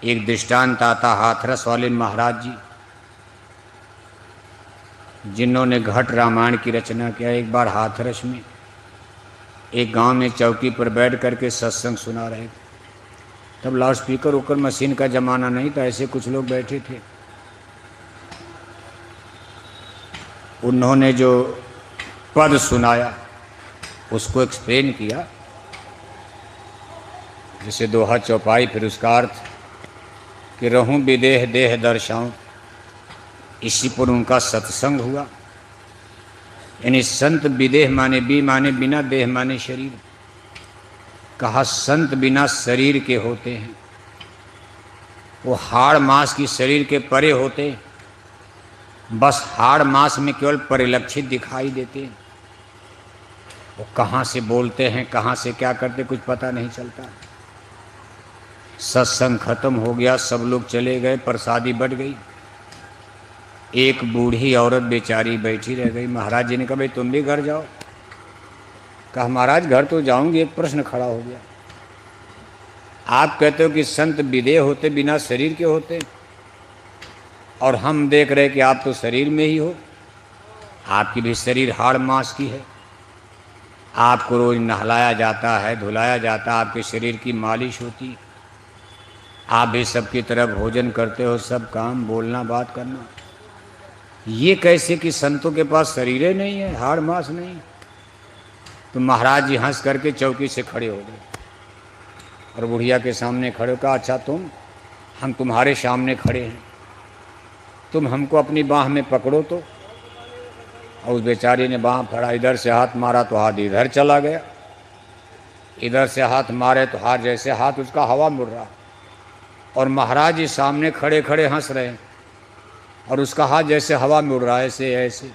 एक दृष्टांत आता हाथरस वाले महाराज जी, जिन्होंने घट रामायण की रचना किया। एक बार हाथरस में एक गांव में चौकी पर बैठ करके सत्संग सुना रहे थे। तब लाउड स्पीकर ऊपर मशीन का ज़माना नहीं था, ऐसे कुछ लोग बैठे थे। उन्होंने जो पद सुनाया उसको एक्सप्लेन किया, जैसे दोहा चौपाई, फिर उसका अर्थ कि रहूं विदेह देह दर्शाऊं। इसी पर उनका सत्संग हुआ। यानी संत विदेह माने बी माने बिना, देह माने शरीर। कहा संत बिना शरीर के होते हैं, वो हाड़ मांस की शरीर के परे होते हैं, बस हाड़ मांस में केवल परिलक्षित दिखाई देते हैं। वो कहाँ से बोलते हैं, कहाँ से क्या करते, कुछ पता नहीं चलता। सत्संग खत्म हो गया, सब लोग चले गए, प्रसादी बढ़ गई। एक बूढ़ी औरत बेचारी बैठी रह गई। महाराज जी ने कहा भाई तुम भी घर जाओ। कहा महाराज घर तो जाऊंगी, एक प्रश्न खड़ा हो गया। आप कहते हो कि संत विदेह होते, बिना शरीर के होते, और हम देख रहे कि आप तो शरीर में ही हो। आपकी भी शरीर हाड़ मांस की है, आपको रोज नहलाया जाता है, धुलाया जाता है, आपके शरीर की मालिश होती है, आप भी सबकी तरह भोजन करते हो, सब काम, बोलना, बात करना। ये कैसे कि संतों के पास शरीर नहीं है, हाड़ मांस नहीं? तो महाराज जी हंस करके चौकी से खड़े हो गए और बुढ़िया के सामने खड़े होकर, अच्छा हम तुम्हारे सामने खड़े हैं, तुम हमको अपनी बाह में पकड़ो तो। और उस बेचारी ने बाह फड़ा, इधर से हाथ मारा तो हाथ इधर चला गया, इधर से हाथ मारे तो हाथ, जैसे हाथ उसका हवा मुड़ रहा। और महाराज जी सामने खड़े खड़े हंस रहे हैं और उसका हाथ जैसे हवा में उड़ रहा है, ऐसे ऐसे।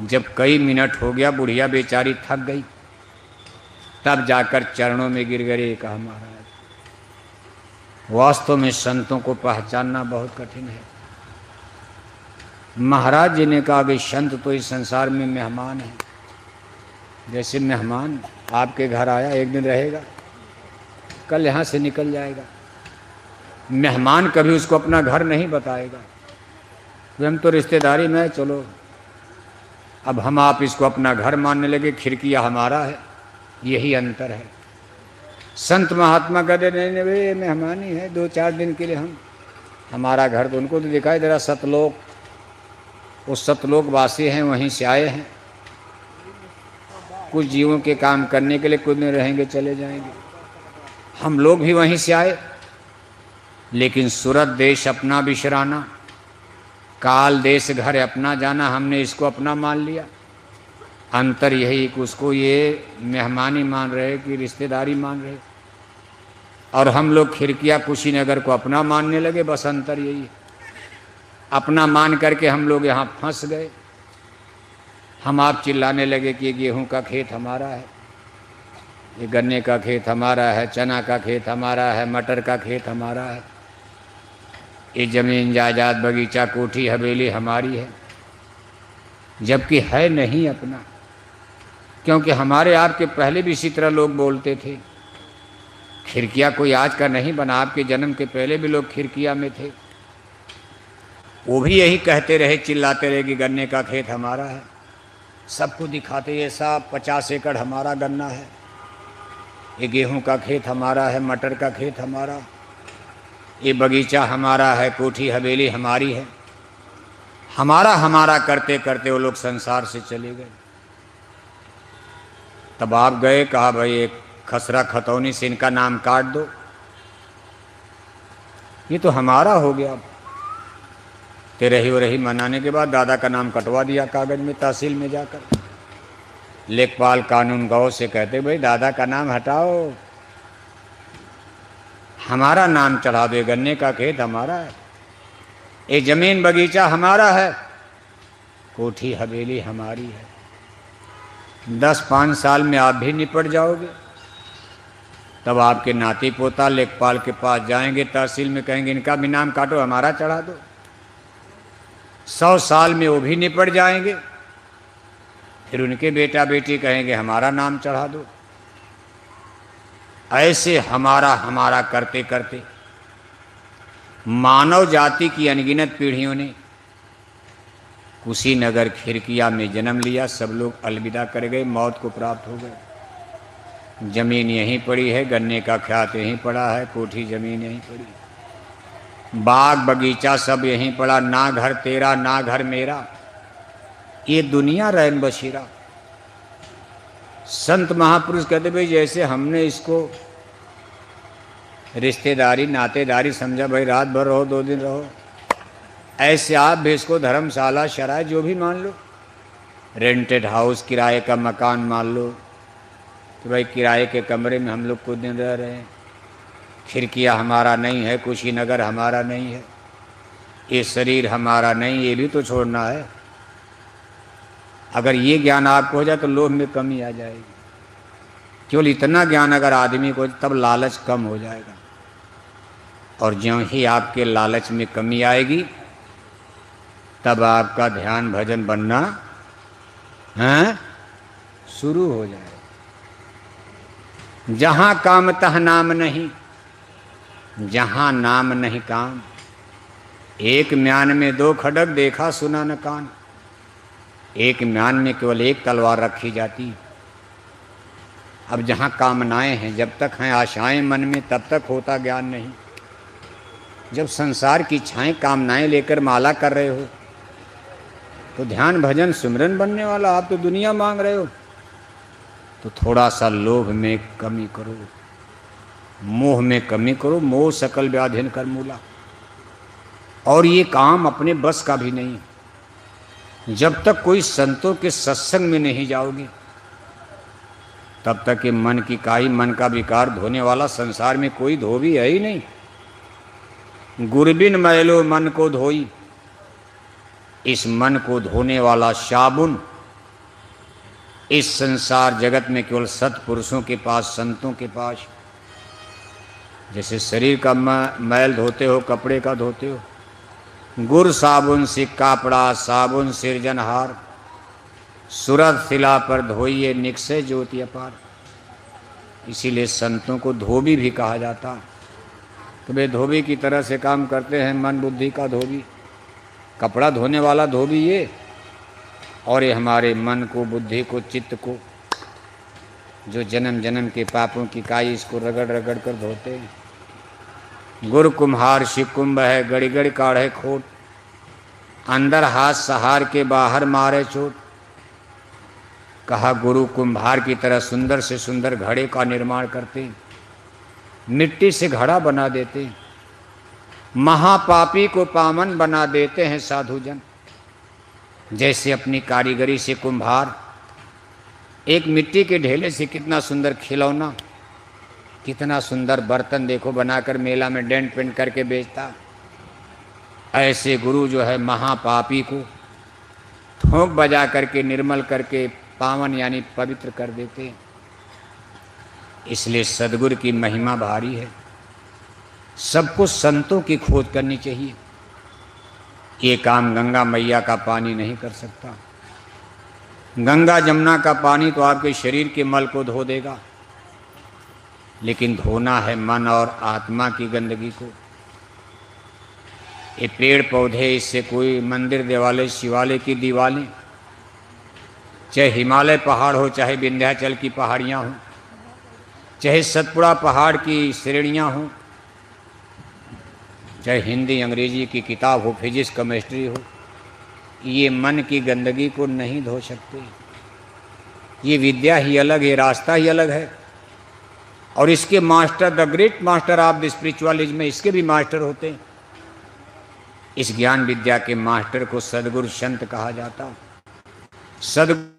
जब कई मिनट हो गया, बुढ़िया बेचारी थक गई, तब जाकर चरणों में गिर गई। कहा महाराज वास्तव में संतों को पहचानना बहुत कठिन है। महाराज जी ने कहा कि संत तो इस संसार में मेहमान है। जैसे मेहमान आपके घर आया, एक दिन रहेगा, कल यहाँ से निकल जाएगा। मेहमान कभी उसको अपना घर नहीं बताएगा कि हम तो रिश्तेदारी में, चलो। अब हम आप इसको अपना घर मानने लगे, खिड़कियाँ हमारा है, यही अंतर है। संत महात्मा कहते नहीं नहीं भाई मेहमान ही है, 2-4 दिन के लिए हमारा घर तो उनको तो दिखाई दे रहा। सतलोक, वो सतलोक वासी हैं, वहीं से आए हैं, कुछ जीवों के काम करने के लिए, कुछ दिन रहेंगे चले जाएंगे। हम लोग भी वहीं से आए, लेकिन सूरत देश अपना बिशराना, काल देश घर अपना जाना, हमने इसको अपना मान लिया। अंतर यही कि उसको ये मेहमानी मान रहे कि रिश्तेदारी मान रहे, और हम लोग खिड़किया कुशीनगर को अपना मानने लगे। बस अंतर यही है, अपना मान करके हम लोग यहाँ फंस गए। हम आप चिल्लाने लगे कि ये गेहूं का खेत हमारा है, ये गन्ने का खेत हमारा है, चना का खेत हमारा है, मटर का खेत हमारा है, ये ज़मीन जायदाद बगीचा कोठी हवेली हमारी है, जबकि है नहीं अपना। क्योंकि हमारे आपके पहले भी इसी तरह लोग बोलते थे। खिड़किया कोई आज का नहीं बना, आपके जन्म के पहले भी लोग खिड़किया में थे, वो भी यही कहते रहे, चिल्लाते रहे कि गन्ने का खेत हमारा है। सबको दिखाते ये साहब 50 एकड़ हमारा गन्ना है, ये गेहूं का खेत हमारा है, मटर का खेत हमारा, ये बगीचा हमारा है, कोठी हवेली हमारी है। हमारा हमारा करते करते वो लोग संसार से चले गए। तब आप गए, कहा भाई एक खसरा खतौनी से इनका नाम काट दो, ये तो हमारा हो गया। तेरही वरही मनाने के बाद दादा का नाम कटवा दिया कागज में, तहसील में जाकर। लेखपाल कानून गौ से कहते भाई दादा का नाम हटाओ, हमारा नाम चढ़ा दो, गन्ने का खेत हमारा है, ये जमीन बगीचा हमारा है, कोठी हवेली हमारी है। 10-5 साल में आप भी निपट जाओगे। तब आपके नाती पोता लेखपाल के पास जाएंगे, तहसील में कहेंगे इनका भी नाम काटो, हमारा चढ़ा दो। 100 साल में वो भी निपट जाएंगे, फिर उनके बेटा बेटी कहेंगे हमारा नाम चढ़ा दो। ऐसे हमारा हमारा करते करते मानव जाति की अनगिनत पीढ़ियों ने कुशीनगर खिरकिया में जन्म लिया। सब लोग अलविदा कर गए, मौत को प्राप्त हो गए। जमीन यहीं पड़ी है, गन्ने का ख्यात यहीं पड़ा है, कोठी जमीन यहीं पड़ी, बाग बगीचा सब यहीं पड़ा, ना घर तेरा ना घर मेरा, ये दुनिया रैन बशीरा। संत महापुरुष कहते भाई जैसे हमने इसको रिश्तेदारी नातेदारी समझा, भाई रात भर रहो 2 दिन रहो, ऐसे आप भी इसको धर्मशाला शराय जो भी मान लो, रेंटेड हाउस किराए का मकान मान लो कि भाई किराए के कमरे में हम लोग कुछ दिन रह रहे हैं, खिड़कियाँ हमारा नहीं है, कुशीनगर हमारा नहीं है, ये शरीर हमारा नहीं, ये भी तो छोड़ना है। अगर ये ज्ञान आपको हो जाए तो लोभ में कमी आ जाएगी। केवल इतना ज्ञान अगर आदमी को, तब लालच कम हो जाएगा। और ज्यों ही आपके लालच में कमी आएगी तब आपका ध्यान भजन बनना शुरू हो जाएगा। जहाँ काम तह नाम नहीं, जहाँ नाम नहीं काम, एक म्यान में 2 खड्ग देखा सुना न कान। एक म्यान में केवल एक तलवार रखी जाती। अब जहाँ कामनाएं हैं, जब तक हैं आशाएं मन में, तब तक होता ज्ञान नहीं। जब संसार की इच्छाएं कामनाएं लेकर माला कर रहे हो तो ध्यान भजन सिमरन बनने वाला, आप तो दुनिया मांग रहे हो। तो थोड़ा सा लोभ में कमी करो, मोह में कमी करो, मोह सकल व्याधिन कर मूला। और ये काम अपने बस का भी नहीं। जब तक कोई संतों के सत्संग में नहीं जाओगे तब तक ये मन की काई, मन का विकार धोने वाला संसार में कोई धोबी है ही नहीं। गुरबिन मैलो मन को धोई, इस मन को धोने वाला साबुन इस संसार जगत में केवल सत्पुरुषों के पास, संतों के पास। जैसे शरीर का मैल धोते हो, कपड़े का धोते हो, गुर साबुन सिक्का पड़ा, साबुन सिरजनहार, सूरत शिला पर धोइए निकसे ज्योति अपार। इसीलिए संतों को धोबी भी कहा जाता। तो वे धोबी की तरह से काम करते हैं, मन बुद्धि का धोबी, कपड़ा धोने वाला धोबी ये, और ये हमारे मन को, बुद्धि को, चित्त को, जो जन्म जन्म के पापों की काई, इसको रगड़ रगड़ कर धोते हैं। गुर कुम्हार शिकुंभ है, गड़ी गड़ी काढ़े खोट, अंदर हाथ सहार के बाहर मारे चोट। कहा गुरु कुम्हार की तरह सुंदर से सुंदर घड़े का निर्माण करते, मिट्टी से घड़ा बना देते, महापापी को पावन बना देते हैं साधुजन। जैसे अपनी कारीगरी से कुम्हार एक मिट्टी के ढेले से कितना सुंदर खिलौना, कितना सुंदर बर्तन देखो बनाकर मेला में डेंट पेंट करके बेचता, ऐसे गुरु जो है महापापी को ठोंक बजा करके निर्मल करके पावन यानी पवित्र कर देते। इसलिए सद्गुरु की महिमा भारी है। सबको संतों की खोज करनी चाहिए। ये काम गंगा मैया का पानी नहीं कर सकता। गंगा जमुना का पानी तो आपके शरीर के मल को धो देगा, लेकिन धोना है मन और आत्मा की गंदगी को। ये पेड़ पौधे, इससे कोई मंदिर देवालय शिवालय की दीवारें, चाहे हिमालय पहाड़ हो, चाहे विंध्याचल की पहाड़ियाँ हों, चाहे सतपुड़ा पहाड़ की श्रेणियाँ हों, चाहे हिंदी अंग्रेजी की किताब हो, फिजिक्स केमिस्ट्री हो, ये मन की गंदगी को नहीं धो सकते। ये विद्या ही अलग है, रास्ता ही अलग है। और इसके master, the great master of the spiritualism में इसके भी मास्टर होते हैं। इस ज्ञान विद्या के मास्टर को सद्गुरु संत कहा जाता। सद्गुरु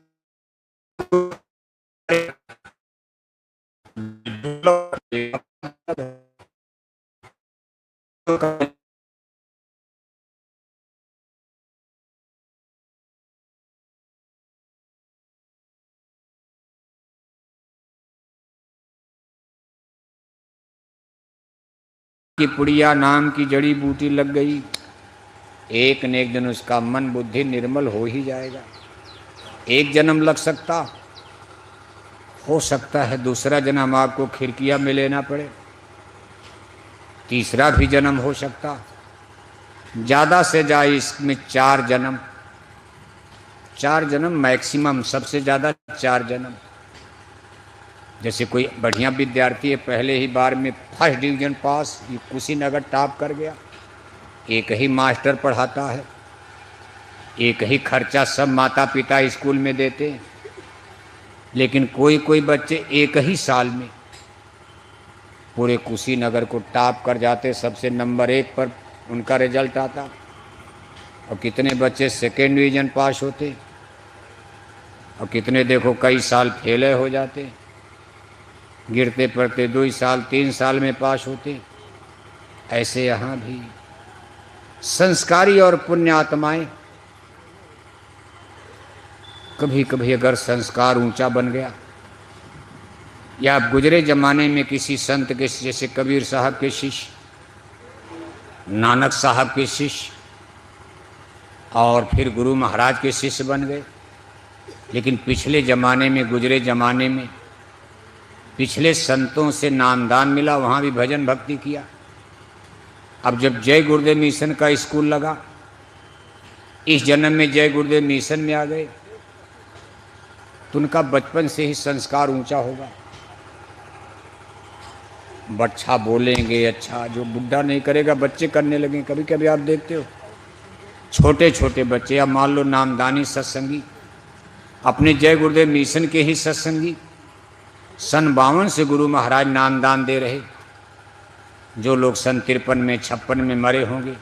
की पुड़िया नाम की जड़ी बूटी लग गई, एक न एक दिन उसका मन बुद्धि निर्मल हो ही जाएगा। एक जन्म लग सकता, हो सकता है दूसरा जन्म आपको खिड़कियां में लेना पड़े, तीसरा भी जन्म हो सकता। ज़्यादा से ज़्यादा इसमें 4 जन्म, 4 जन्म मैक्सिमम, सबसे ज़्यादा 4 जन्म। जैसे कोई बढ़िया विद्यार्थी है, पहले ही बार में फर्स्ट डिवीज़न पास, ये कुशीनगर टॉप कर गया, एक ही मास्टर पढ़ाता है, एक ही खर्चा सब माता पिता स्कूल में देते हैं, लेकिन कोई कोई बच्चे एक ही साल में पूरे कुशीनगर को टॉप कर जाते, सबसे नंबर 1 पर उनका रिजल्ट आता। और कितने बच्चे सेकेंड डिवीज़न पास होते, और कितने देखो कई साल फेल हो जाते, गिरते पड़ते 2 साल 3 साल में पास होते। ऐसे यहाँ भी संस्कारी और पुण्य आत्माएं, कभी कभी अगर संस्कार ऊंचा बन गया, या गुजरे जमाने में किसी संत के, जैसे कबीर साहब के शिष्य, नानक साहब के शिष्य, और फिर गुरु महाराज के शिष्य बन गए, लेकिन पिछले ज़माने में, गुजरे ज़माने में पिछले संतों से नामदान मिला, वहाँ भी भजन भक्ति किया। अब जब जय गुरुदेव मिशन का स्कूल लगा, इस जन्म में जय गुरुदेव मिशन में आ गए, तो उनका बचपन से ही संस्कार ऊंचा होगा। अच्छा बोलेंगे, अच्छा जो बुढ़ा नहीं करेगा बच्चे करने लगे। कभी कभी आप देखते हो छोटे छोटे बच्चे, या मान लो नामदानी सत्संगी, अपने जय गुरुदेव मिशन के ही सत्संगी, सन 52 से गुरु महाराज नामदान दे रहे। जो लोग सन 53 में 56 में मरे होंगे,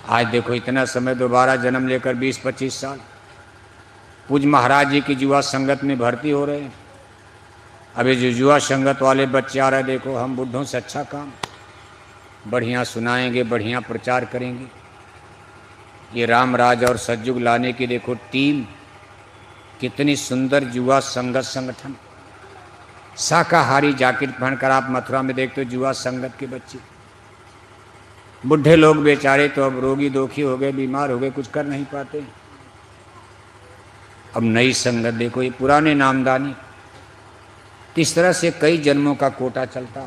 आज देखो इतना समय दोबारा जन्म लेकर 20-25 साल पूज महाराज जी की युवा संगत में भर्ती हो रहे हैं। अभी जो युवा संगत वाले बच्चे आ रहे, देखो हम बुढ़ों से अच्छा काम बढ़िया सुनाएंगे, बढ़िया प्रचार करेंगे। ये रामराज और सतयुग लाने की देखो टीम, कितनी सुंदर युवा संगत संगठन। शाकाहारी जैकेट पहनकर आप मथुरा में देखते हो युवा संगत के बच्चे। बुढ़े लोग बेचारे तो अब रोगी दोखी हो गए, बीमार हो गए, कुछ कर नहीं पाते। अब नई संगत देखो, ये पुराने नामदानी। इस तरह से कई जन्मों का कोटा चलता।